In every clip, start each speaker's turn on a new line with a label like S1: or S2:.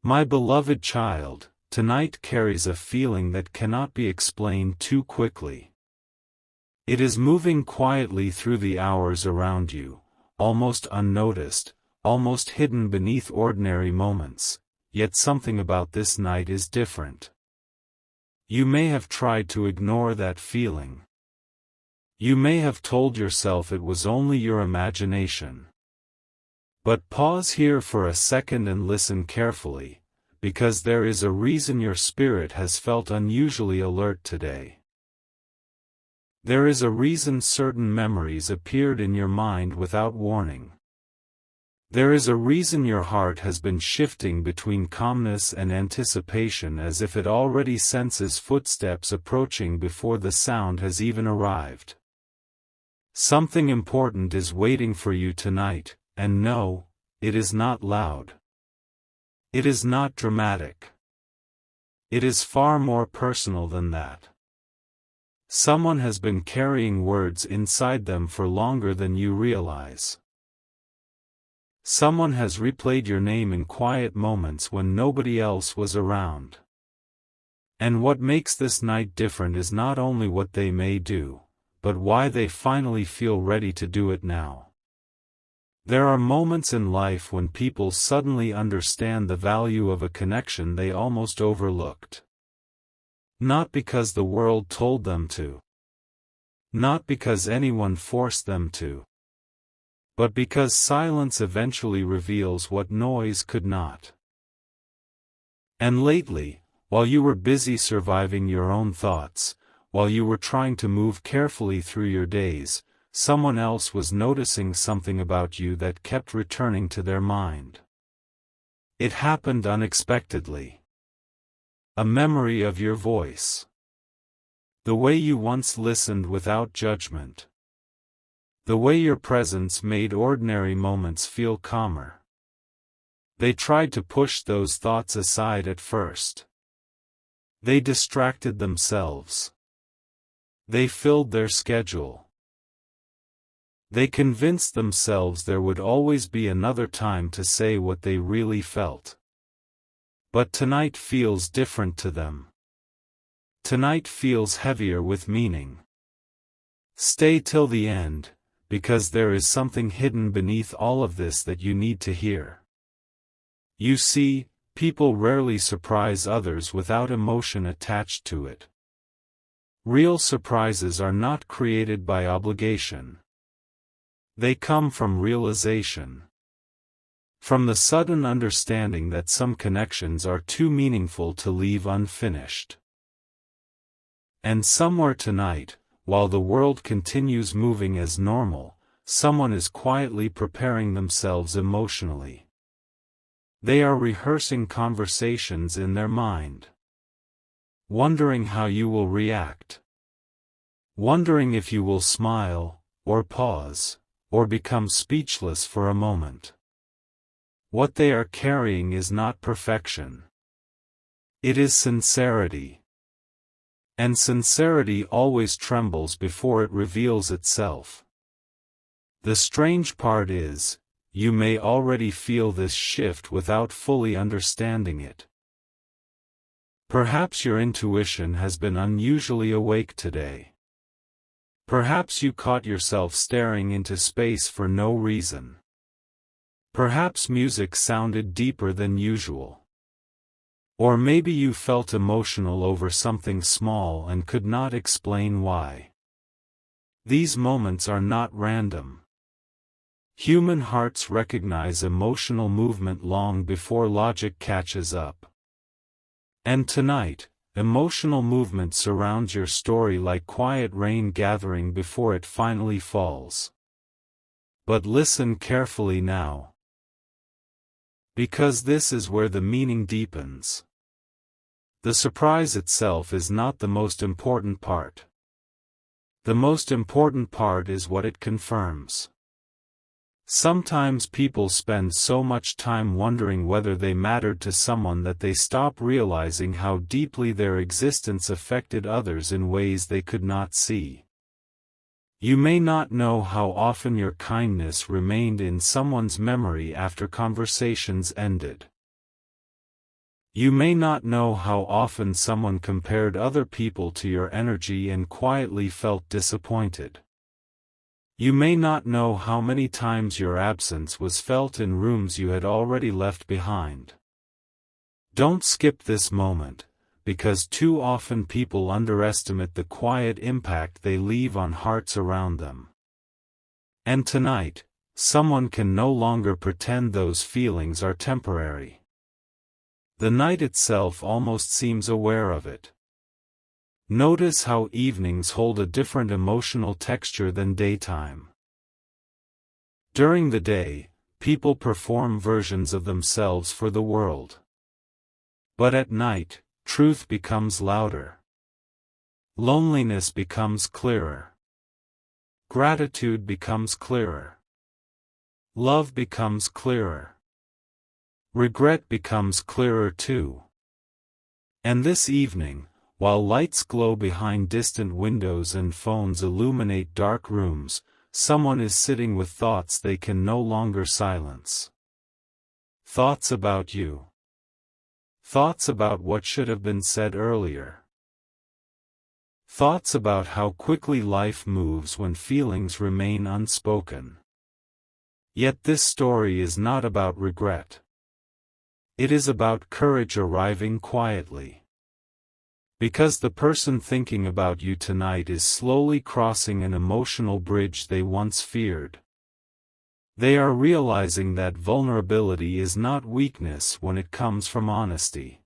S1: My beloved child, tonight carries a feeling that cannot be explained too quickly. It is moving quietly through the hours around you, almost unnoticed, almost hidden beneath ordinary moments, yet something about this night is different. You may have tried to ignore that feeling. You may have told yourself it was only your imagination. But pause here for a second and listen carefully, because there is a reason your spirit has felt unusually alert today. There is a reason certain memories appeared in your mind without warning. There is a reason your heart has been shifting between calmness and anticipation as if it already senses footsteps approaching before the sound has even arrived. Something important is waiting for you tonight, and no, it is not loud. It is not dramatic. It is far more personal than that. Someone has been carrying words inside them for longer than you realize. Someone has replayed your name in quiet moments when nobody else was around. And what makes this night different is not only what they may do, but why they finally feel ready to do it now. There are moments in life when people suddenly understand the value of a connection they almost overlooked. Not because the world told them to. Not because anyone forced them to. But because silence eventually reveals what noise could not. And lately, while you were busy surviving your own thoughts, while you were trying to move carefully through your days, someone else was noticing something about you that kept returning to their mind. It happened unexpectedly. A memory of your voice. The way you once listened without judgment. The way your presence made ordinary moments feel calmer. They tried to push those thoughts aside at first. They distracted themselves. They filled their schedule. They convinced themselves there would always be another time to say what they really felt. But tonight feels different to them. Tonight feels heavier with meaning. Stay till the end, because there is something hidden beneath all of this that you need to hear. You see, people rarely surprise others without emotion attached to it. Real surprises are not created by obligation. They come from realization. From the sudden understanding that some connections are too meaningful to leave unfinished. And somewhere tonight, while the world continues moving as normal, someone is quietly preparing themselves emotionally. They are rehearsing conversations in their mind. Wondering how you will react. Wondering if you will smile, or pause, or become speechless for a moment. What they are carrying is not perfection. It is sincerity. And sincerity always trembles before it reveals itself. The strange part is, you may already feel this shift without fully understanding it. Perhaps your intuition has been unusually awake today. Perhaps you caught yourself staring into space for no reason. Perhaps music sounded deeper than usual. Or maybe you felt emotional over something small and could not explain why. These moments are not random. Human hearts recognize emotional movement long before logic catches up. And tonight, emotional movement surrounds your story like quiet rain gathering before it finally falls. But listen carefully now. Because this is where the meaning deepens. The surprise itself is not the most important part. The most important part is what it confirms. Sometimes people spend so much time wondering whether they mattered to someone that they stop realizing how deeply their existence affected others in ways they could not see. You may not know how often your kindness remained in someone's memory after conversations ended. You may not know how often someone compared other people to your energy and quietly felt disappointed. You may not know how many times your absence was felt in rooms you had already left behind. Don't skip this moment, because too often people underestimate the quiet impact they leave on hearts around them. And tonight, someone can no longer pretend those feelings are temporary. The night itself almost seems aware of it. Notice how evenings hold a different emotional texture than daytime. During the day, people perform versions of themselves for the world. But at night, truth becomes louder. Loneliness becomes clearer. Gratitude becomes clearer. Love becomes clearer. Regret becomes clearer too. And this evening, while lights glow behind distant windows and phones illuminate dark rooms, someone is sitting with thoughts they can no longer silence. Thoughts about you. Thoughts about what should have been said earlier. Thoughts about how quickly life moves when feelings remain unspoken. Yet this story is not about regret. It is about courage arriving quietly. Because the person thinking about you tonight is slowly crossing an emotional bridge they once feared. They are realizing that vulnerability is not weakness when it comes from honesty.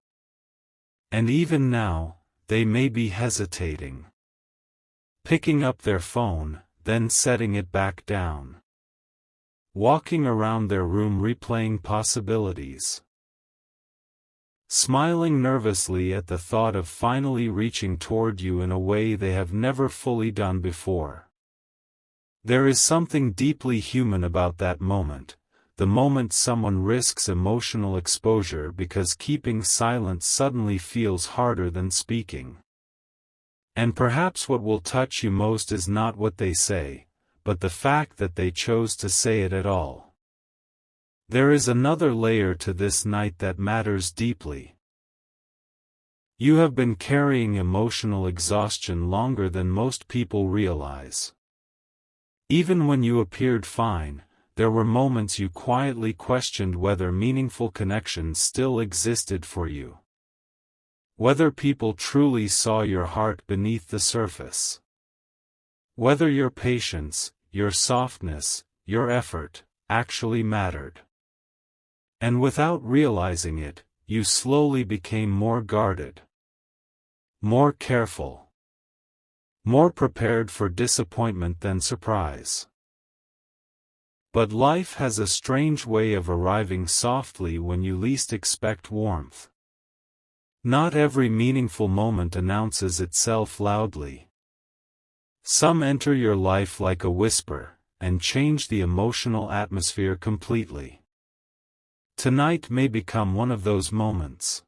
S1: And even now, they may be hesitating. Picking up their phone, then setting it back down. Walking around their room replaying possibilities. Smiling nervously at the thought of finally reaching toward you in a way they have never fully done before. There is something deeply human about that moment, the moment someone risks emotional exposure because keeping silent suddenly feels harder than speaking. And perhaps what will touch you most is not what they say, but the fact that they chose to say it at all. There is another layer to this night that matters deeply. You have been carrying emotional exhaustion longer than most people realize. Even when you appeared fine, there were moments you quietly questioned whether meaningful connections still existed for you. Whether people truly saw your heart beneath the surface. Whether your patience, your softness, your effort, actually mattered. And without realizing it, you slowly became more guarded. More careful. More prepared for disappointment than surprise. But life has a strange way of arriving softly when you least expect warmth. Not every meaningful moment announces itself loudly. Some enter your life like a whisper, and change the emotional atmosphere completely. Tonight may become one of those moments.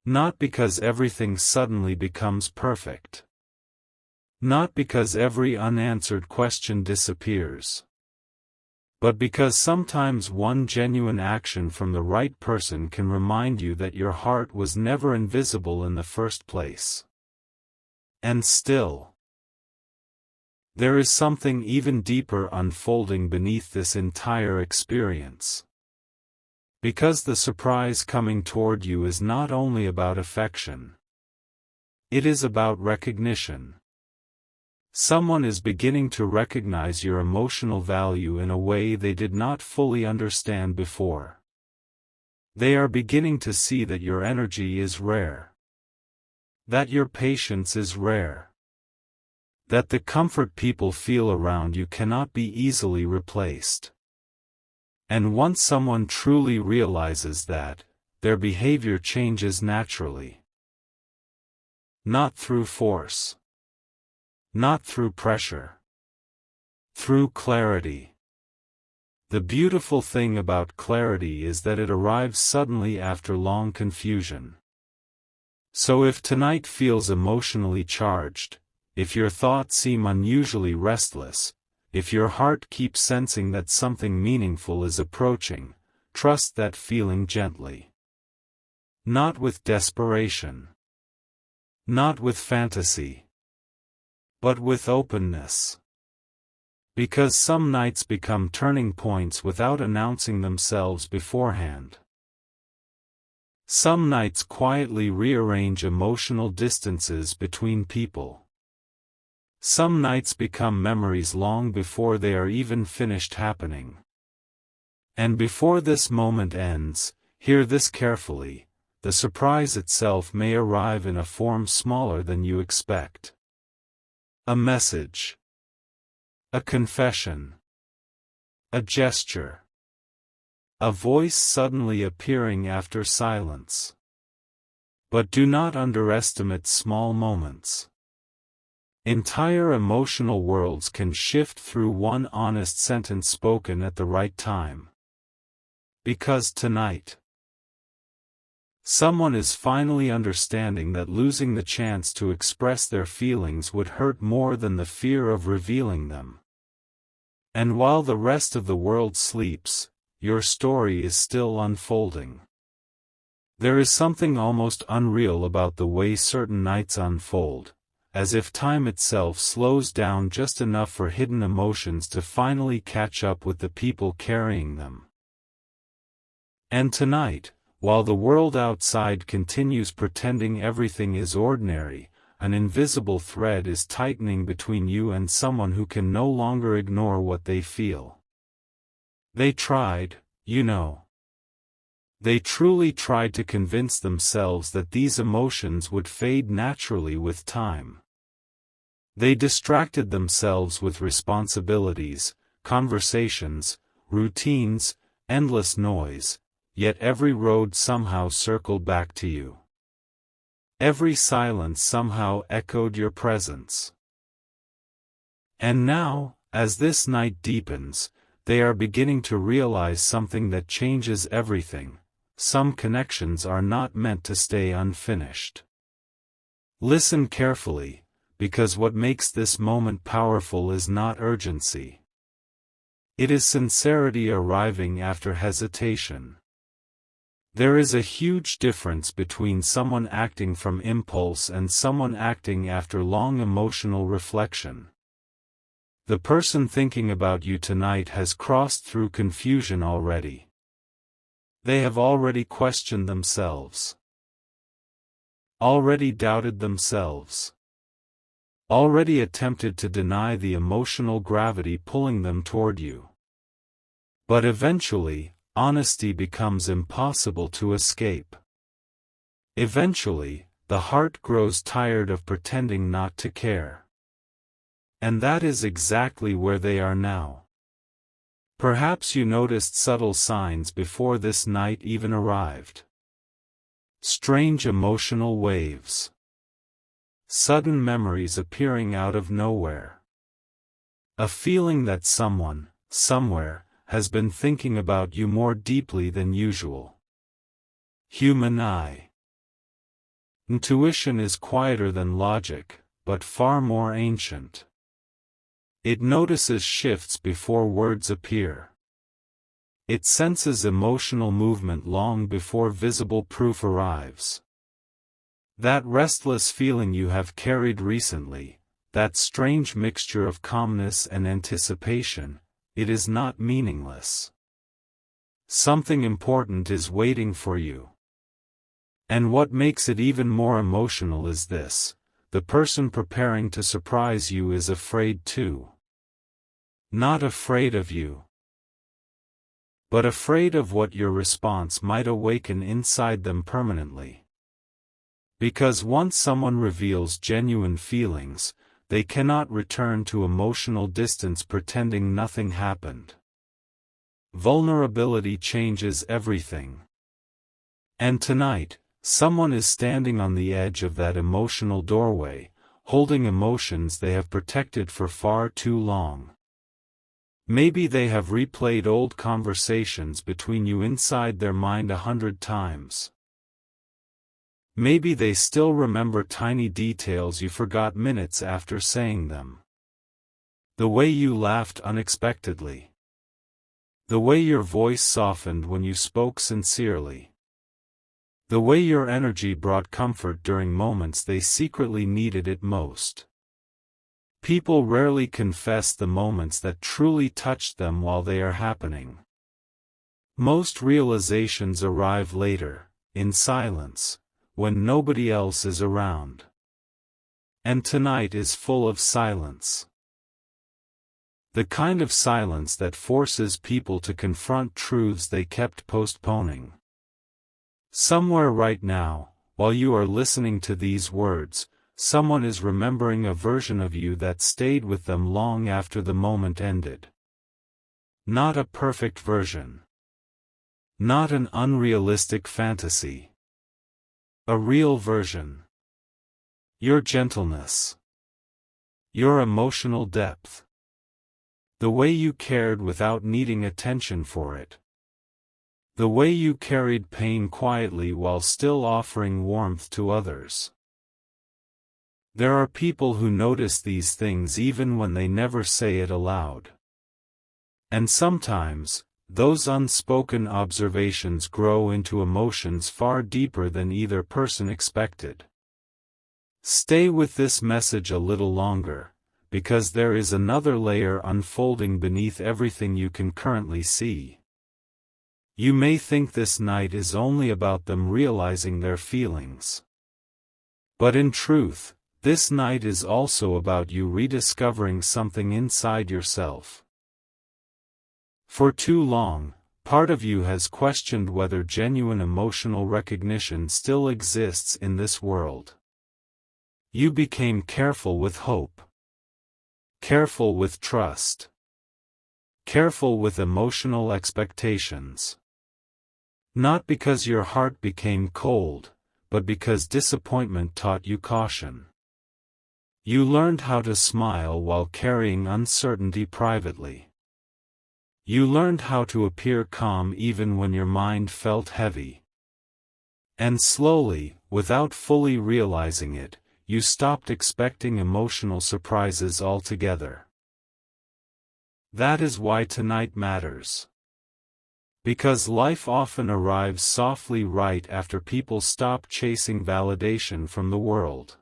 S1: Not because everything suddenly becomes perfect. Not because every unanswered question disappears. But because sometimes one genuine action from the right person can remind you that your heart was never invisible in the first place. And still, there is something even deeper unfolding beneath this entire experience. Because the surprise coming toward you is not only about affection. It is about recognition. Someone is beginning to recognize your emotional value in a way they did not fully understand before. They are beginning to see that your energy is rare. That your patience is rare. That the comfort people feel around you cannot be easily replaced. And once someone truly realizes that, their behavior changes naturally. Not through force. Not through pressure. Through clarity. The beautiful thing about clarity is that it arrives suddenly after long confusion. So if tonight feels emotionally charged, if your thoughts seem unusually restless, if your heart keeps sensing that something meaningful is approaching, trust that feeling gently. Not with desperation. Not with fantasy. But with openness. Because some nights become turning points without announcing themselves beforehand. Some nights quietly rearrange emotional distances between people. Some nights become memories long before they are even finished happening. And before this moment ends, hear this carefully, the surprise itself may arrive in a form smaller than you expect. A message. A confession. A gesture. A voice suddenly appearing after silence. But do not underestimate small moments. Entire emotional worlds can shift through one honest sentence spoken at the right time. Because tonight, someone is finally understanding that losing the chance to express their feelings would hurt more than the fear of revealing them. And while the rest of the world sleeps, your story is still unfolding. There is something almost unreal about the way certain nights unfold, as if time itself slows down just enough for hidden emotions to finally catch up with the people carrying them. And tonight, while the world outside continues pretending everything is ordinary, an invisible thread is tightening between you and someone who can no longer ignore what they feel. They tried, you know. They truly tried to convince themselves that these emotions would fade naturally with time. They distracted themselves with responsibilities, conversations, routines, endless noise, yet every road somehow circled back to you. Every silence somehow echoed your presence. And now, as this night deepens, they are beginning to realize something that changes everything. Some connections are not meant to stay unfinished. Listen carefully, because what makes this moment powerful is not urgency. It is sincerity arriving after hesitation. There is a huge difference between someone acting from impulse and someone acting after long emotional reflection. The person thinking about you tonight has crossed through confusion already. They have already questioned themselves. Already doubted themselves. Already attempted to deny the emotional gravity pulling them toward you. But eventually, honesty becomes impossible to escape. Eventually, the heart grows tired of pretending not to care. And that is exactly where they are now. Perhaps you noticed subtle signs before this night even arrived. Strange emotional waves. Sudden memories appearing out of nowhere. A feeling that someone, somewhere, has been thinking about you more deeply than usual. Human eye. Intuition is quieter than logic, but far more ancient. It notices shifts before words appear. It senses emotional movement long before visible proof arrives. That restless feeling you have carried recently, that strange mixture of calmness and anticipation, it is not meaningless. Something important is waiting for you. And what makes it even more emotional is this: the person preparing to surprise you is afraid too. Not afraid of you, but afraid of what your response might awaken inside them permanently. Because once someone reveals genuine feelings, they cannot return to emotional distance pretending nothing happened. Vulnerability changes everything. And tonight, someone is standing on the edge of that emotional doorway, holding emotions they have protected for far too long. Maybe they have replayed old conversations between you inside their mind 100 times. Maybe they still remember tiny details you forgot minutes after saying them. The way you laughed unexpectedly. The way your voice softened when you spoke sincerely. The way your energy brought comfort during moments they secretly needed it most. People rarely confess the moments that truly touched them while they are happening. Most realizations arrive later, in silence, when nobody else is around. And tonight is full of silence. The kind of silence that forces people to confront truths they kept postponing. Somewhere right now, while you are listening to these words, someone is remembering a version of you that stayed with them long after the moment ended. Not a perfect version. Not an unrealistic fantasy. A real version. Your gentleness. Your emotional depth. The way you cared without needing attention for it. The way you carried pain quietly while still offering warmth to others. There are people who notice these things even when they never say it aloud. And sometimes, those unspoken observations grow into emotions far deeper than either person expected. Stay with this message a little longer, because there is another layer unfolding beneath everything you can currently see. You may think this night is only about them realizing their feelings. But in truth, this night is also about you rediscovering something inside yourself. For too long, part of you has questioned whether genuine emotional recognition still exists in this world. You became careful with hope. Careful with trust. Careful with emotional expectations. Not because your heart became cold, but because disappointment taught you caution. You learned how to smile while carrying uncertainty privately. You learned how to appear calm even when your mind felt heavy. And slowly, without fully realizing it, you stopped expecting emotional surprises altogether. That is why tonight matters. Because life often arrives softly right after people stop chasing validation from the world.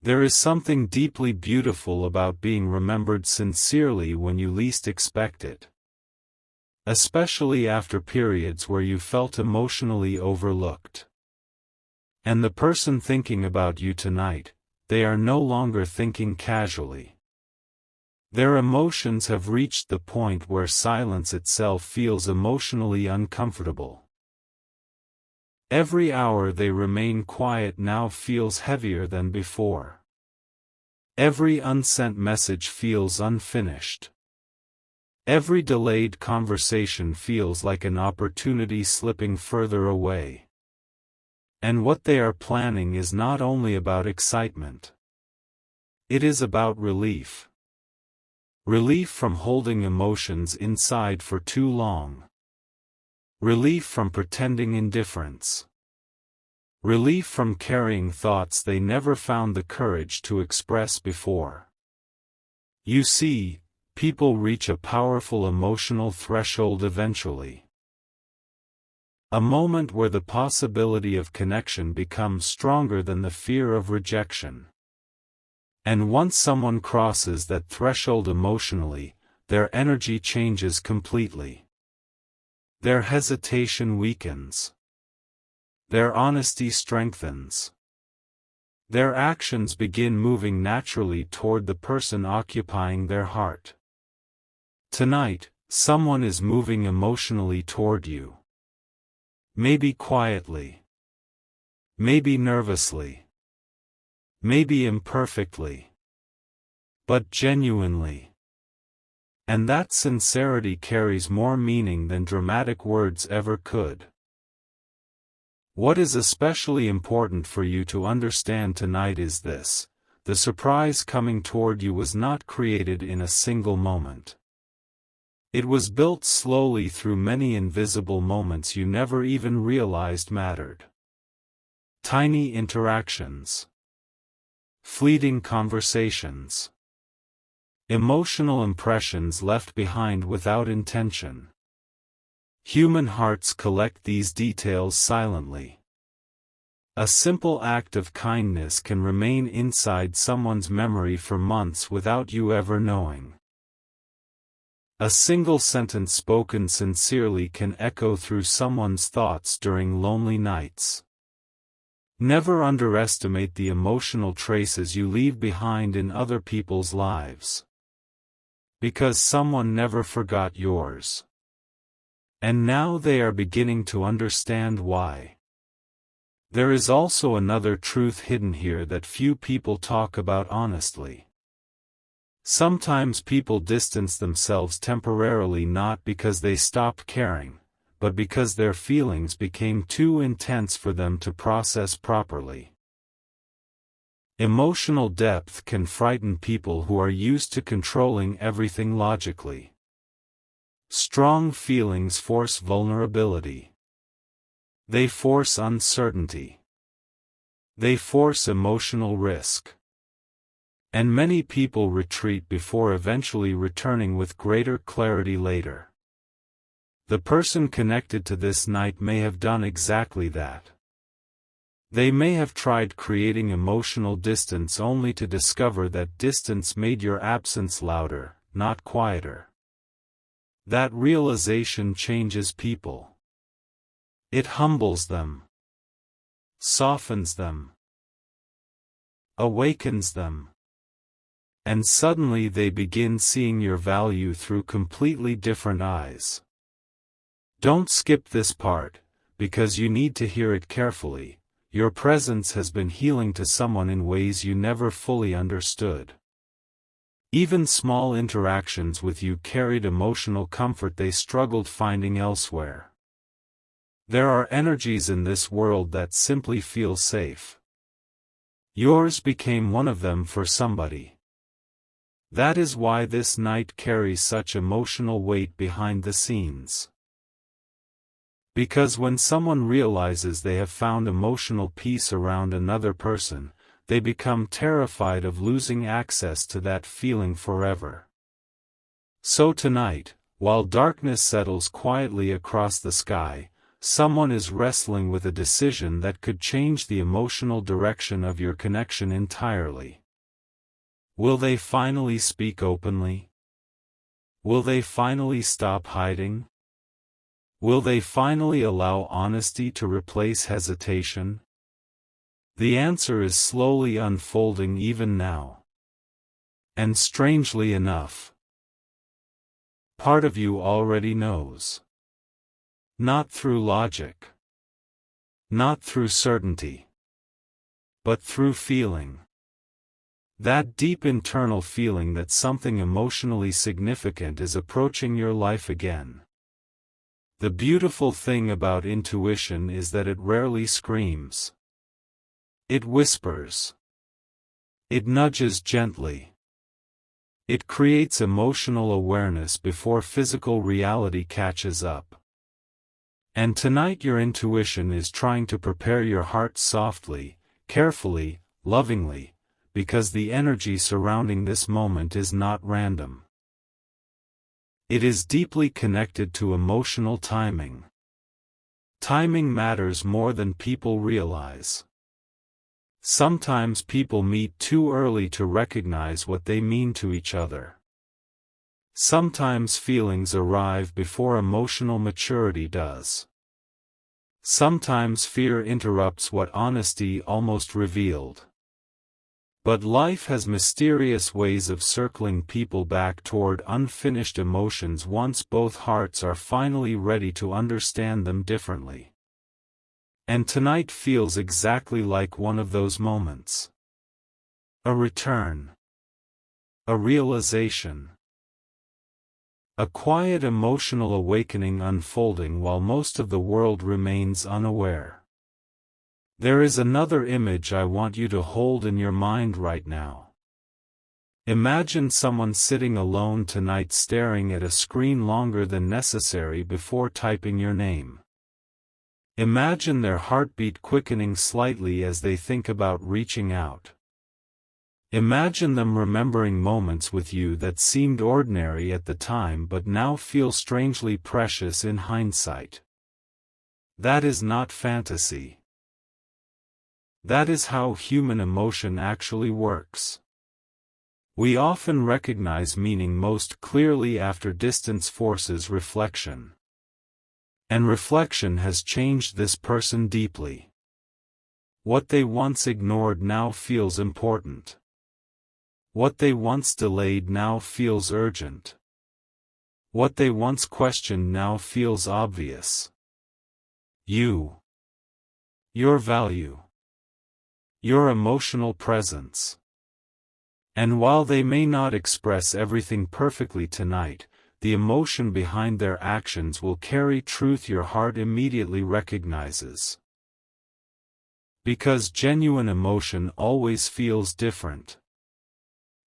S1: There is something deeply beautiful about being remembered sincerely when you least expect it. Especially after periods where you felt emotionally overlooked. And the person thinking about you tonight, they are no longer thinking casually. Their emotions have reached the point where silence itself feels emotionally uncomfortable. Every hour they remain quiet now feels heavier than before. Every unsent message feels unfinished. Every delayed conversation feels like an opportunity slipping further away. And what they are planning is not only about excitement. It is about relief. Relief from holding emotions inside for too long. Relief from pretending indifference. Relief from carrying thoughts they never found the courage to express before. You see, people reach a powerful emotional threshold eventually. A moment where the possibility of connection becomes stronger than the fear of rejection. And once someone crosses that threshold emotionally, their energy changes completely. Their hesitation weakens. Their honesty strengthens. Their actions begin moving naturally toward the person occupying their heart. Tonight, someone is moving emotionally toward you. Maybe quietly. Maybe nervously. Maybe imperfectly. But genuinely. And that sincerity carries more meaning than dramatic words ever could. What is especially important for you to understand tonight is this: the surprise coming toward you was not created in a single moment. It was built slowly through many invisible moments you never even realized mattered. Tiny interactions. Fleeting conversations. Emotional impressions left behind without intention. Human hearts collect these details silently. A simple act of kindness can remain inside someone's memory for months without you ever knowing. A single sentence spoken sincerely can echo through someone's thoughts during lonely nights. Never underestimate the emotional traces you leave behind in other people's lives. Because someone never forgot yours. And now they are beginning to understand why. There is also another truth hidden here that few people talk about honestly. Sometimes people distance themselves temporarily not because they stopped caring, but because their feelings became too intense for them to process properly. Emotional depth can frighten people who are used to controlling everything logically. Strong feelings force vulnerability. They force uncertainty. They force emotional risk. And many people retreat before eventually returning with greater clarity later. The person connected to this night may have done exactly that. They may have tried creating emotional distance only to discover that distance made your absence louder, not quieter. That realization changes people. It humbles them, softens them, awakens them. And suddenly they begin seeing your value through completely different eyes. Don't skip this part, because you need to hear it carefully. Your presence has been healing to someone in ways you never fully understood. Even small interactions with you carried emotional comfort they struggled finding elsewhere. There are energies in this world that simply feel safe. Yours became one of them for somebody. That is why this night carries such emotional weight behind the scenes. Because when someone realizes they have found emotional peace around another person, they become terrified of losing access to that feeling forever. So tonight, while darkness settles quietly across the sky, someone is wrestling with a decision that could change the emotional direction of your connection entirely. Will they finally speak openly? Will they finally stop hiding? Will they finally allow honesty to replace hesitation? The answer is slowly unfolding even now. And strangely enough, part of you already knows. Not through logic. Not through certainty. But through feeling. That deep internal feeling that something emotionally significant is approaching your life again. The beautiful thing about intuition is that it rarely screams. It whispers. It nudges gently. It creates emotional awareness before physical reality catches up. And tonight your intuition is trying to prepare your heart softly, carefully, lovingly, because the energy surrounding this moment is not random. It is deeply connected to emotional timing. Timing matters more than people realize. Sometimes people meet too early to recognize what they mean to each other. Sometimes feelings arrive before emotional maturity does. Sometimes fear interrupts what honesty almost revealed. But life has mysterious ways of circling people back toward unfinished emotions once both hearts are finally ready to understand them differently. And tonight feels exactly like one of those moments. A return. A realization. A quiet emotional awakening unfolding while most of the world remains unaware. There is another image I want you to hold in your mind right now. Imagine someone sitting alone tonight staring at a screen longer than necessary before typing your name. Imagine their heartbeat quickening slightly as they think about reaching out. Imagine them remembering moments with you that seemed ordinary at the time but now feel strangely precious in hindsight. That is not fantasy. That is how human emotion actually works. We often recognize meaning most clearly after distance forces reflection. And reflection has changed this person deeply. What they once ignored now feels important. What they once delayed now feels urgent. What they once questioned now feels obvious. Your value. Your emotional presence. And while they may not express everything perfectly tonight, the emotion behind their actions will carry truth your heart immediately recognizes. Because genuine emotion always feels different.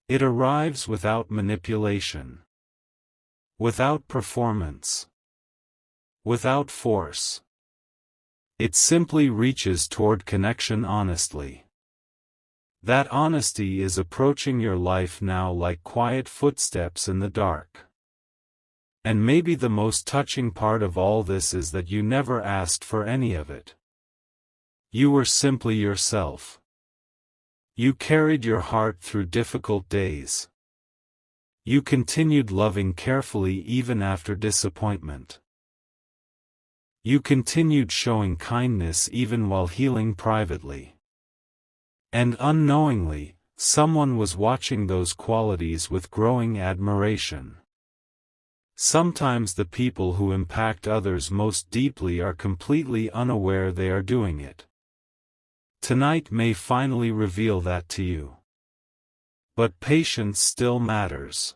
S1: It arrives without manipulation. Without performance. Without force. It simply reaches toward connection honestly. That honesty is approaching your life now like quiet footsteps in the dark. And maybe the most touching part of all this is that you never asked for any of it. You were simply yourself. You carried your heart through difficult days. You continued loving carefully even after disappointment. You continued showing kindness even while healing privately. And unknowingly, someone was watching those qualities with growing admiration. Sometimes the people who impact others most deeply are completely unaware they are doing it. Tonight may finally reveal that to you. But patience still matters.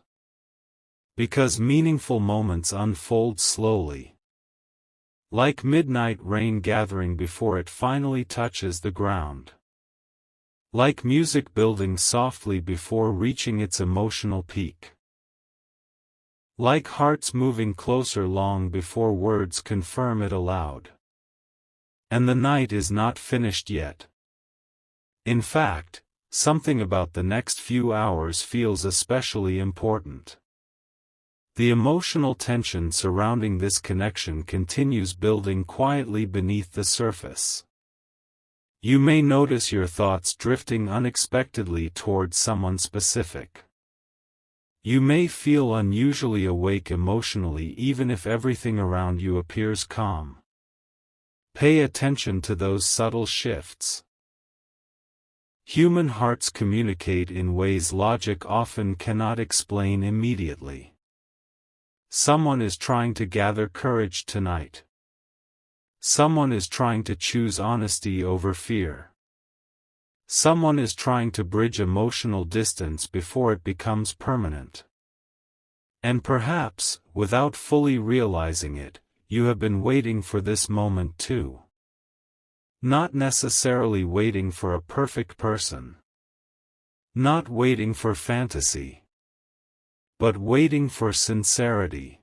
S1: Because meaningful moments unfold slowly. Like midnight rain gathering before it finally touches the ground. Like music building softly before reaching its emotional peak. Like hearts moving closer long before words confirm it aloud. And the night is not finished yet. In fact, something about the next few hours feels especially important. The emotional tension surrounding this connection continues building quietly beneath the surface. You may notice your thoughts drifting unexpectedly towards someone specific. You may feel unusually awake emotionally even if everything around you appears calm. Pay attention to those subtle shifts. Human hearts communicate in ways logic often cannot explain immediately. Someone is trying to gather courage tonight. Someone is trying to choose honesty over fear. Someone is trying to bridge emotional distance before it becomes permanent. And perhaps, without fully realizing it, you have been waiting for this moment too. Not necessarily waiting for a perfect person. Not waiting for fantasy. But waiting for sincerity.